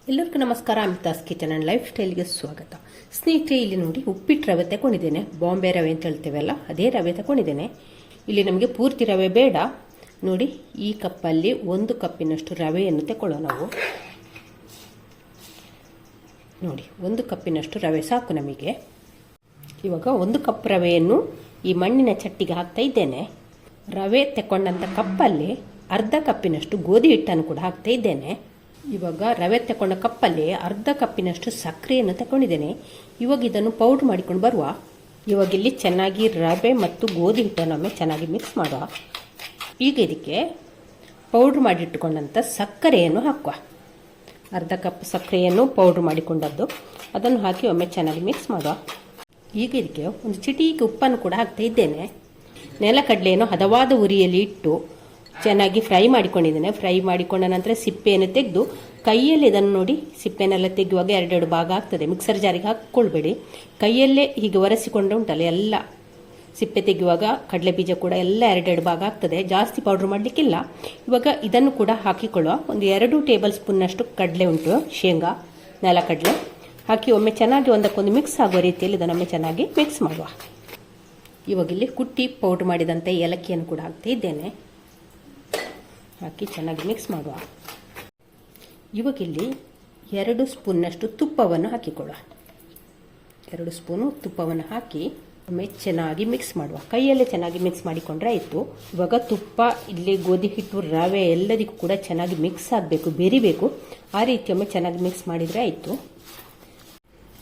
ಎಲ್ಲರಿಗೂ ನಮಸ್ಕಾರ. Amitha's kitchen and life ಸ್ಟೈಲ್ಗೆ ಸ್ವಾಗತ. ಸ್ನೇಹಿತರೆ, ಇಲ್ಲಿ ನೋಡಿ ಉಪ್ಪಿಟ್ಟು ರವೆ ತಗೊಂಡಿದ್ದೇನೆ. ಬಾಂಬೆ ರವೆ ಅಂತ ಹೇಳ್ತೇವಲ್ಲ, ಅದೇ ರವೆ ತಗೊಂಡಿದ್ದೇನೆ. ಇಲ್ಲಿ ನಮಗೆ ಪೂರ್ತಿ ರವೆ ಬೇಡ. ನೋಡಿ, ಈ ಕಪ್ಪಲ್ಲಿ 1 ಕಪ್ಪಿನಷ್ಟು ರವೆಯನ್ನು ತಗೊಳ್ಳೋಣ ನಾವು. ನೋಡಿ, 1 ಕಪ್ಪಿನಷ್ಟು ರವೆ ಸಾಕು ನಮಗೆ. ಇವಾಗ 1 ಕಪ್ ರವೆಯನ್ನು ಈ ಮಣ್ಣಿನ ಚಟ್ಟಿಗೆ ಹಾಕ್ತಾ ಇದ್ದೇನೆ. ರವೆ ತಗೊಂಡಂಥ ಕಪ್ಪಲ್ಲಿ ಅರ್ಧ ಕಪ್ಪಿನಷ್ಟು ಗೋಧಿ ಹಿಟ್ಟನ್ನು ಕೂಡ ಹಾಕ್ತಾ ಇದ್ದೇನೆ. ಇವಾಗ ರವೆ ತಗೊಂಡ ಕಪ್ಪಲ್ಲಿ ಅರ್ಧ ಕಪ್ಪಿನಷ್ಟು ಸಕ್ಕರೆಯನ್ನು ತಗೊಂಡಿದ್ದೇನೆ. ಇವಾಗ ಇದನ್ನು ಪೌಡ್ರ್ ಮಾಡಿಕೊಂಡು ಬರುವ. ಇವಾಗ ಇಲ್ಲಿ ಚೆನ್ನಾಗಿ ರವೆ ಮತ್ತು ಗೋಧಿ ಹಿಟ್ಟನ್ನು ಚೆನ್ನಾಗಿ ಮಿಕ್ಸ್ ಮಾಡುವ. ಈಗ ಇದಕ್ಕೆ ಪೌಡ್ರ್ ಮಾಡಿಟ್ಟುಕೊಂಡಂಥ ಸಕ್ಕರೆಯನ್ನು ಹಾಕುವ. ಅರ್ಧ ಕಪ್ ಸಕ್ಕರೆಯನ್ನು ಪೌಡ್ರ್ ಮಾಡಿಕೊಂಡದ್ದು ಅದನ್ನು ಹಾಕಿ ಒಮ್ಮೆ ಚೆನ್ನಾಗಿ ಮಿಕ್ಸ್ ಮಾಡುವ. ಈಗ ಇದಕ್ಕೆ ಒಂದು ಚಿಟಿಕೆ ಉಪ್ಪನ್ನು ಕೂಡ ಹಾಕ್ತಾ ಇದ್ದೇನೆ. ನೆಲಕಡಲೆಯನ್ನು ಹದವಾದ ಉರಿಯಲ್ಲಿ ಇಟ್ಟು ಚೆನ್ನಾಗಿ ಫ್ರೈ ಮಾಡಿಕೊಂಡಿದ್ದೇನೆ. ಫ್ರೈ ಮಾಡಿಕೊಂಡ ನಂತರ ಸಿಪ್ಪೆಯನ್ನು ತೆಗೆದು ಕೈಯಲ್ಲಿ ಇದನ್ನು ನೋಡಿ, ಸಿಪ್ಪೆನೆಲ್ಲ ತೆಗೆಯುವಾಗ 2 ಭಾಗ ಆಗ್ತದೆ. ಮಿಕ್ಸರ್ ಜಾರಿಗೆ ಹಾಕ್ಕೊಳ್ಬೇಡಿ, ಕೈಯಲ್ಲೇ ಹೀಗೆ ಒರೆಸಿಕೊಂಡು ಉಂಟಲ್ಲ, ಎಲ್ಲ ಸಿಪ್ಪೆ ತೆಗೆಯುವಾಗ ಕಡಲೆ ಬೀಜ ಕೂಡ ಎಲ್ಲ 2 ಭಾಗ ಆಗ್ತದೆ. ಜಾಸ್ತಿ ಪೌಡ್ರ್ ಮಾಡಲಿಕ್ಕಿಲ್ಲ. ಇವಾಗ ಇದನ್ನು ಕೂಡ ಹಾಕಿಕೊಳ್ಳುವ. ಒಂದು 2 ಟೇಬಲ್ ಸ್ಪೂನ್ನಷ್ಟು ಕಡಲೆ ಉಂಟು, ಶೇಂಗಾ, ನೆಲಕಡಲೆ ಹಾಕಿ ಒಮ್ಮೆ ಚೆನ್ನಾಗಿ ಒಂದಕ್ಕೊಂದು ಮಿಕ್ಸ್ ಆಗುವ ರೀತಿಯಲ್ಲಿ ಇದನ್ನೊಮ್ಮೆ ಚೆನ್ನಾಗಿ ಮಿಕ್ಸ್ ಮಾಡುವ. ಇವಾಗ ಇಲ್ಲಿ ಕುಟ್ಟಿ ಪೌಡ್ರ್ ಮಾಡಿದಂಥ ಏಲಕ್ಕಿಯನ್ನು ಕೂಡ ಹಾಕ್ತಾ ಇದ್ದೇನೆ. ಹಾಕಿ ಚೆನ್ನಾಗಿ ಮಿಕ್ಸ್ ಮಾಡುವ. ಇವಾಗ ಇಲ್ಲಿ 2 ಸ್ಪೂನ್ನಷ್ಟು ತುಪ್ಪವನ್ನು ಹಾಕಿಕೊಳ್ಳುವ. 2 ಸ್ಪೂನು ತುಪ್ಪವನ್ನು ಹಾಕಿ ಒಮ್ಮೆ ಚೆನ್ನಾಗಿ ಮಿಕ್ಸ್ ಮಾಡುವ. ಕೈಯಲ್ಲೇ ಚೆನ್ನಾಗಿ ಮಿಕ್ಸ್ ಮಾಡಿಕೊಂಡ್ರೆ ಆಯಿತು. ಇವಾಗ ತುಪ್ಪ, ಇಲ್ಲಿ ಗೋಧಿ ಹಿಟ್ಟು, ರವೆ ಎಲ್ಲದಕ್ಕೂ ಕೂಡ ಚೆನ್ನಾಗಿ ಮಿಕ್ಸ್ ಆಗಬೇಕು, ಬೆರಿಬೇಕು. ಆ ರೀತಿ ಒಮ್ಮೆ ಚೆನ್ನಾಗಿ ಮಿಕ್ಸ್ ಮಾಡಿದರೆ ಆಯಿತು.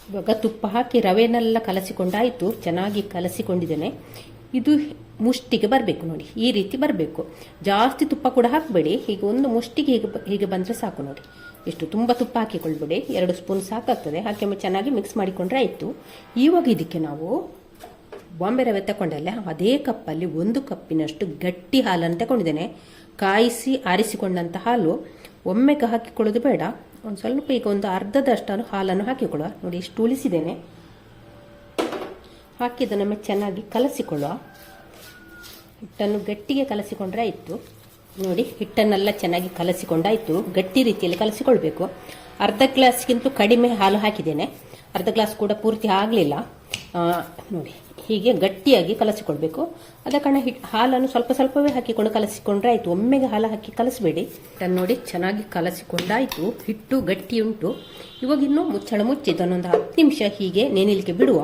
ಇವಾಗ ತುಪ್ಪ ಹಾಕಿ ರವೆನೆಲ್ಲ ಕಲಸಿಕೊಂಡಾಯಿತು. ಚೆನ್ನಾಗಿ ಕಲಸಿಕೊಂಡಿದ್ದೇನೆ. ಇದು ಮುಷ್ಟಿಗೆ ಬರಬೇಕು ನೋಡಿ, ಈ ರೀತಿ ಬರಬೇಕು. ಜಾಸ್ತಿ ತುಪ್ಪ ಕೂಡ ಹಾಕಬೇಡಿ. ಹೀಗೆ ಒಂದು ಮುಷ್ಟಿಗೆ ಹೀಗೆ ಬಂದರೆ ಸಾಕು ನೋಡಿ. ಎಷ್ಟು ತುಂಬ ತುಪ್ಪ ಹಾಕಿಕೊಳ್ಬೇಡಿ, 2 ಸ್ಪೂನ್ ಸಾಕಾಗ್ತದೆ. ಹಾಕಿ ಒಮ್ಮೆ ಚೆನ್ನಾಗಿ ಮಿಕ್ಸ್ ಮಾಡಿಕೊಂಡ್ರೆ ಆಯಿತು. ಇವಾಗ ಇದಕ್ಕೆ ನಾವು ಬಾಂಬೆ ರವೆ ತಗೊಂಡಲ್ಲ, ಅದೇ ಕಪ್ಪಲ್ಲಿ 1 ಕಪ್ಪಿನಷ್ಟು ಗಟ್ಟಿ ಹಾಲನ್ನು ತಗೊಂಡಿದ್ದೇನೆ. ಕಾಯಿಸಿ ಆರಿಸಿಕೊಂಡಂಥ ಹಾಲು ಒಮ್ಮೆಗೆ ಹಾಕಿಕೊಳ್ಳೋದು ಬೇಡ. ಒಂದು ಸ್ವಲ್ಪ, ಈಗ ಒಂದು ಅರ್ಧದಷ್ಟು ಹಾಲನ್ನು ಹಾಕಿಕೊಳ್ಳುವ. ನೋಡಿ, ಇಷ್ಟು ಉಳಿಸಿದ್ದೇನೆ. ಹಾಕಿದ್ದನ್ನು ಚೆನ್ನಾಗಿ ಕಲಸಿಕೊಳ್ಳುವ. ಹಿಟ್ಟನ್ನು ಗಟ್ಟಿಗೆ ಕಲಸಿಕೊಂಡ್ರೆ ಆಯಿತು. ನೋಡಿ, ಹಿಟ್ಟನ್ನೆಲ್ಲ ಚೆನ್ನಾಗಿ ಕಲಸಿಕೊಂಡಾಯಿತು. ಗಟ್ಟಿ ರೀತಿಯಲ್ಲಿ ಕಲಸಿಕೊಳ್ಬೇಕು. ಅರ್ಧ ಗ್ಲಾಸ್ಗಿಂತ ಕಡಿಮೆ ಹಾಲು ಹಾಕಿದ್ದೇನೆ. ಅರ್ಧ ಗ್ಲಾಸ್ ಕೂಡ ಪೂರ್ತಿ ಆಗಲಿಲ್ಲ. ನೋಡಿ, ಹೀಗೆ ಗಟ್ಟಿಯಾಗಿ ಕಲಸಿಕೊಳ್ಬೇಕು. ಅದ ಕಾರಣ ಹಾಲನ್ನು ಸ್ವಲ್ಪ ಸ್ವಲ್ಪವೇ ಹಾಕಿಕೊಂಡು ಕಲಸಿಕೊಂಡ್ರೆ ಆಯಿತು. ಒಮ್ಮೆಗೆ ಹಾಲು ಹಾಕಿ ಕಲಸಬೇಡಿ. ಹಿಟ್ಟನ್ನು ನೋಡಿ ಚೆನ್ನಾಗಿ ಕಲಸಿಕೊಂಡಾಯಿತು. ಹಿಟ್ಟು ಗಟ್ಟಿ ಉಂಟು. ಇವಾಗ ಇನ್ನು ಮುಚ್ಚಳ ಮುಚ್ಚಿ ಇದನ್ನೊಂದು 10 ನಿಮಿಷ ಹೀಗೆ ನೆನೆಯಲಿಕ್ಕೆ ಬಿಡುವ.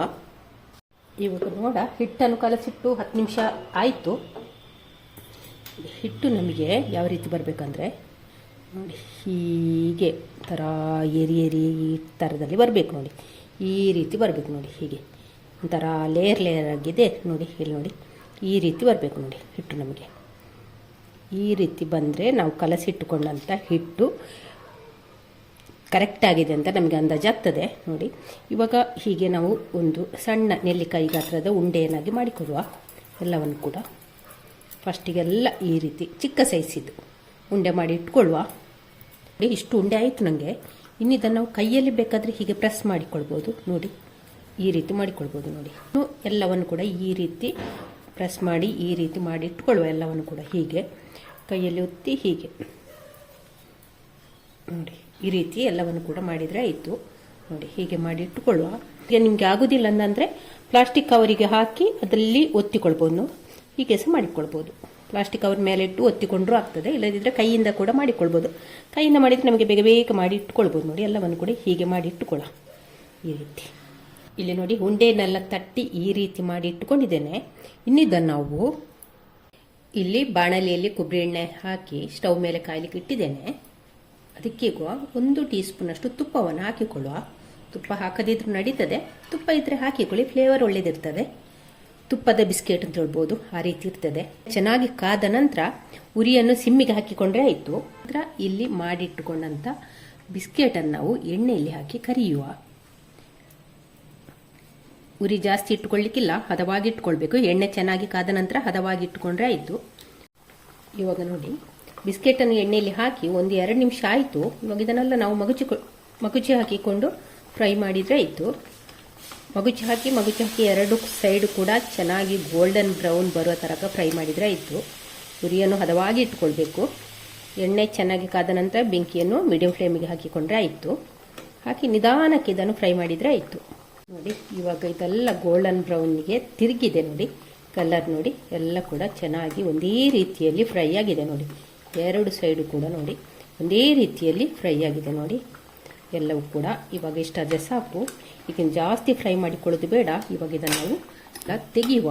ಇವಾಗ ನೋಡ, ಹಿಟ್ಟನ್ನು ಕಲಸಿಟ್ಟು 10 ನಿಮಿಷ ಆಯಿತು. ಹಿಟ್ಟು ನಮಗೆ ಯಾವ ರೀತಿ ಬರಬೇಕಂದ್ರೆ ನೋಡಿ, ಹೀಗೆ ಥರ ಏರಿ ಈ ಥರದಲ್ಲಿ ಬರಬೇಕು ನೋಡಿ. ಈ ರೀತಿ ಬರಬೇಕು ನೋಡಿ. ಹೀಗೆ ಒಂಥರ ಲೇಯರ್ ಆಗಿದೆ ನೋಡಿ. ಇಲ್ಲಿ ನೋಡಿ, ಈ ರೀತಿ ಬರಬೇಕು ನೋಡಿ ಹಿಟ್ಟು ನಮಗೆ. ಈ ರೀತಿ ಬಂದರೆ ನಾವು ಕಲಸಿಟ್ಟುಕೊಂಡಂಥ ಹಿಟ್ಟು ಕರೆಕ್ಟ್ ಆಗಿದೆ ಅಂತ ನಮಗೆ ಅಂದಾಜಾಗ್ತದೆ ನೋಡಿ. ಇವಾಗ ಹೀಗೆ ನಾವು ಒಂದು ಸಣ್ಣ ನೆಲ್ಲಿಕಾಯಿ ಗಾತ್ರದ ಉಂಡೆಯನ್ನಾಗಿ ಮಾಡಿಕೊಡುವ. ಎಲ್ಲವನ್ನು ಕೂಡ ಫಸ್ಟಿಗೆಲ್ಲ ಈ ರೀತಿ ಚಿಕ್ಕ ಸೈಜಿದ್ದು ಉಂಡೆ ಮಾಡಿ ಇಟ್ಕೊಳ್ಳುವ. ಇಷ್ಟು ಉಂಡೆ ಆಯಿತು ನನಗೆ. ಇನ್ನಿದನ್ನು ನಾವು ಕೈಯಲ್ಲಿ ಬೇಕಾದರೆ ಹೀಗೆ ಪ್ರೆಸ್ ಮಾಡಿಕೊಳ್ಬೋದು ನೋಡಿ. ಈ ರೀತಿ ಮಾಡಿಕೊಳ್ಬೋದು ನೋಡಿ. ಎಲ್ಲವನ್ನು ಕೂಡ ಈ ರೀತಿ ಪ್ರೆಸ್ ಮಾಡಿ ಈ ರೀತಿ ಮಾಡಿ ಇಟ್ಕೊಳ್ಳುವ. ಎಲ್ಲವನ್ನು ಕೂಡ ಹೀಗೆ ಕೈಯಲ್ಲಿ ಒತ್ತಿ ಹೀಗೆ ನೋಡಿ, ಈ ರೀತಿ ಎಲ್ಲವನ್ನು ಕೂಡ ಮಾಡಿದರೆ ಆಯಿತು ನೋಡಿ. ಹೀಗೆ ಮಾಡಿ ಇಟ್ಟುಕೊಳ್ಳುವ. ಈಗ ನಿಮಗೆ ಆಗೋದಿಲ್ಲ ಅಂತಂದರೆ ಪ್ಲಾಸ್ಟಿಕ್ ಕವರಿಗೆ ಹಾಕಿ ಅದರಲ್ಲಿ ಒತ್ತಿಕೊಳ್ಬೋದು. ಹೀಗೆ ಸಹ ಮಾಡಿಕೊಳ್ಬೋದು. ಪ್ಲಾಸ್ಟಿಕ್ ಕವರ್ ಮೇಲೆ ಇಟ್ಟು ಒತ್ತಿಕೊಂಡ್ರೂ ಆಗ್ತದೆ. ಇಲ್ಲದಿದ್ದರೆ ಕೈಯಿಂದ ಕೂಡ ಮಾಡಿಕೊಳ್ಬೋದು. ಕೈಯಿಂದ ಮಾಡಿದರೆ ನಮಗೆ ಬೇಗ ಬೇಗ ಮಾಡಿ ಇಟ್ಕೊಳ್ಬೋದು ನೋಡಿ. ಎಲ್ಲವನ್ನು ಕೂಡ ಹೀಗೆ ಮಾಡಿ ಇಟ್ಟುಕೊಳ್ಳ. ಈ ರೀತಿ ಇಲ್ಲಿ ನೋಡಿ, ಉಂಡೆನೆಲ್ಲ ತಟ್ಟಿ ಈ ರೀತಿ ಮಾಡಿ ಇಟ್ಟುಕೊಂಡಿದ್ದೇನೆ. ಇನ್ನಿದ್ದನ್ನು ನಾವು ಇಲ್ಲಿ ಬಾಣಲಿಯಲ್ಲಿ ಕೊಬ್ಬರಿ ಎಣ್ಣೆ ಹಾಕಿ ಸ್ಟವ್ ಮೇಲೆ ಕಾಯಲಿಕ್ಕೆ ಇಟ್ಟಿದ್ದೇನೆ. ಅದಕ್ಕೆ 1 ಟೀ ಸ್ಪೂನಷ್ಟು ತುಪ್ಪವನ್ನು ಹಾಕಿಕೊಳ್ಳುವ. ತುಪ್ಪ ಹಾಕದಿದ್ರೂ ನಡೀತದೆ, ತುಪ್ಪ ಇದ್ದರೆ ಹಾಕಿಕೊಳ್ಳಿ, ಫ್ಲೇವರ್ ಒಳ್ಳೇದಿರ್ತದೆ. ತುಪ್ಪದ ಬಿಸ್ಕೆಟ್ ಅಂತ ಹೇಳ್ಬೋದು, ಆ ರೀತಿ ಇರ್ತದೆ. ಚೆನ್ನಾಗಿ ಕಾದ ನಂತರ ಉರಿಯನ್ನು ಸಿಮ್ಮಿಗೆ ಹಾಕಿಕೊಂಡ್ರೆ ಆಯಿತು. ನಂತರ ಇಲ್ಲಿ ಮಾಡಿಟ್ಟುಕೊಂಡಂಥ ಬಿಸ್ಕೆಟನ್ನು ನಾವು ಎಣ್ಣೆಯಲ್ಲಿ ಹಾಕಿ ಕರಿಯುವ. ಉರಿ ಜಾಸ್ತಿ ಇಟ್ಟುಕೊಳ್ಳಿಕ್ಕಿಲ್ಲ, ಹದವಾಗಿ ಇಟ್ಕೊಳ್ಬೇಕು. ಎಣ್ಣೆ ಚೆನ್ನಾಗಿ ಕಾದ ನಂತರ ಹದವಾಗಿ ಇಟ್ಟುಕೊಂಡ್ರೆ ಆಯಿತು. ಇವಾಗ ನೋಡಿ, ಬಿಸ್ಕೆಟನ್ನು ಎಣ್ಣೆಯಲ್ಲಿ ಹಾಕಿ 1-2 ನಿಮಿಷ ಆಯಿತು. ಇವಾಗ ಇದನ್ನೆಲ್ಲ ನಾವು ಮಗುಚಿ ಹಾಕಿಕೊಂಡು ಫ್ರೈ ಮಾಡಿದರೆ ಆಯಿತು. ಮಗುಚಿ ಹಾಕಿ 2 ಸೈಡು ಕೂಡ ಚೆನ್ನಾಗಿ ಗೋಲ್ಡನ್ ಬ್ರೌನ್ ಬರುವ ತನಕ ಫ್ರೈ ಮಾಡಿದರೆ ಆಯಿತು. ಉರಿಯನ್ನು ಹದವಾಗಿ ಇಟ್ಕೊಳ್ಬೇಕು. ಎಣ್ಣೆ ಚೆನ್ನಾಗಿ ಕಾದ ನಂತರ ಬೆಂಕಿಯನ್ನು ಮೀಡಿಯಂ ಫ್ಲೇಮಿಗೆ ಹಾಕಿಕೊಂಡ್ರೆ ಆಯಿತು. ಹಾಕಿ ನಿಧಾನಕ್ಕೆ ಇದನ್ನು ಫ್ರೈ ಮಾಡಿದರೆ ಆಯಿತು. ನೋಡಿ ಇವಾಗ ಇದೆಲ್ಲ ಗೋಲ್ಡನ್ ಬ್ರೌನ್ಗೆ ತಿರುಗಿದೆ ನೋಡಿ. ಕಲರ್ ನೋಡಿ ಎಲ್ಲ ಕೂಡ ಚೆನ್ನಾಗಿ ಒಂದೇ ರೀತಿಯಲ್ಲಿ ಫ್ರೈ ಆಗಿದೆ ನೋಡಿ. ಎರಡು ಸೈಡು ಕೂಡ ನೋಡಿ ಒಂದೇ ರೀತಿಯಲ್ಲಿ ಫ್ರೈ ಆಗಿದೆ ನೋಡಿ ಎಲ್ಲವೂ ಕೂಡ. ಇವಾಗ ಇಷ್ಟಾದರೆ ಸಾಕು, ಈಗ ಜಾಸ್ತಿ ಫ್ರೈ ಮಾಡಿಕೊಳ್ಳೋದು ಬೇಡ. ಇವಾಗ ಇದನ್ನು ನಾವು ತೆಗೆಯುವ.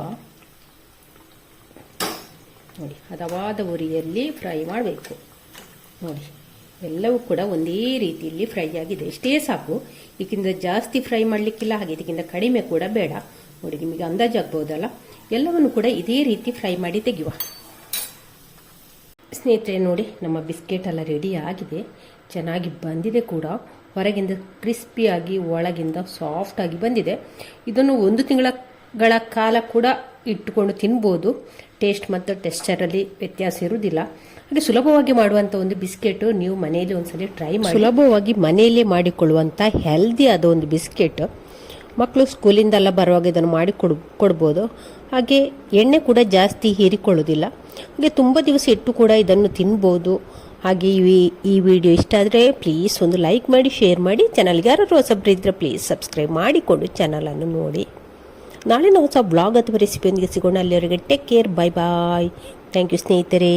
ನೋಡಿ ಹದವಾದ ಉರಿಯಲ್ಲಿ ಫ್ರೈ ಮಾಡಬೇಕು ನೋಡಿ. ಎಲ್ಲವೂ ಕೂಡ ಒಂದೇ ರೀತಿಯಲ್ಲಿ ಫ್ರೈ ಆಗಿದೆ, ಇಷ್ಟೇ ಸಾಕು. ಇದಕ್ಕಿಂತ ಜಾಸ್ತಿ ಫ್ರೈ ಮಾಡಲಿಕ್ಕಿಲ್ಲ, ಹಾಗೆ ಇದಕ್ಕಿಂತ ಕಡಿಮೆ ಕೂಡ ಬೇಡ ನೋಡಿ. ನಿಮಗೆ ಅಂದಾಜಾಗ್ಬೋದಲ್ಲ. ಎಲ್ಲವನ್ನು ಕೂಡ ಇದೇ ರೀತಿ ಫ್ರೈ ಮಾಡಿ ತೆಗೆಯುವ. ಸ್ನೇಹಿತರೆ ನೋಡಿ ನಮ್ಮ ಬಿಸ್ಕೆಟ್ ಎಲ್ಲ ರೆಡಿ ಆಗಿದೆ, ಚೆನ್ನಾಗಿ ಬಂದಿದೆ ಕೂಡ. ಹೊರಗಿಂದ ಕ್ರಿಸ್ಪಿಯಾಗಿ ಒಳಗಿಂದ ಸಾಫ್ಟಾಗಿ ಬಂದಿದೆ. ಇದನ್ನು 1 ತಿಂಗಳ ಕಾಲ ಕೂಡ ಇಟ್ಟುಕೊಂಡು ತಿನ್ಬೋದು. ಟೇಸ್ಟ್ ಮತ್ತು ಟೆಕ್ಸ್ಚರಲ್ಲಿ ವ್ಯತ್ಯಾಸ ಇರುವುದಿಲ್ಲ. ಹಾಗೆ ಸುಲಭವಾಗಿ ಮಾಡುವಂಥ ಒಂದು ಬಿಸ್ಕೆಟು ನೀವು ಮನೆಯಲ್ಲಿ ಒಂದ್ಸಲ ಟ್ರೈ ಮಾಡಿ. ಸುಲಭವಾಗಿ ಮನೆಯಲ್ಲೇ ಮಾಡಿಕೊಳ್ಳುವಂಥ ಹೆಲ್ದಿ ಆದ ಒಂದು ಬಿಸ್ಕೆಟ್. ಮಕ್ಕಳು ಸ್ಕೂಲಿಂದೆಲ್ಲ ಬರುವಾಗ ಇದನ್ನು ಮಾಡಿ ಕೊಡ್ಬೋದು. ಹಾಗೆ ಎಣ್ಣೆ ಕೂಡ ಜಾಸ್ತಿ ಹೀರಿಕೊಳ್ಳೋದಿಲ್ಲ. ಹಾಗೆ ತುಂಬ ದಿವಸ ಇಟ್ಟು ಕೂಡ ಇದನ್ನು ತಿನ್ಬೋದು. ಹಾಗೆ ಈ ವಿಡಿಯೋ ಇಷ್ಟ ಆದರೆ ಪ್ಲೀಸ್ ಒಂದು ಲೈಕ್ ಮಾಡಿ, ಶೇರ್ ಮಾಡಿ. ಚಾನಲ್ಗೆ ಯಾರು ಹೊಸಬ್ರು ಇದ್ದರೆ ಪ್ಲೀಸ್ ಸಬ್ಸ್ಕ್ರೈಬ್ ಮಾಡಿಕೊಂಡು ಚಾನಲನ್ನು ನೋಡಿ. ನಾಳೆ ನಾವು ಹೊಸ ಬ್ಲಾಗ್ ಅಥವಾ ರೆಸಿಪಿಯೊಂದಿಗೆ ಸಿಗೋಣ. ಅಲ್ಲಿವರೆಗೆ take care, bye bye. Thank you ಸ್ನೇಹಿತರೆ.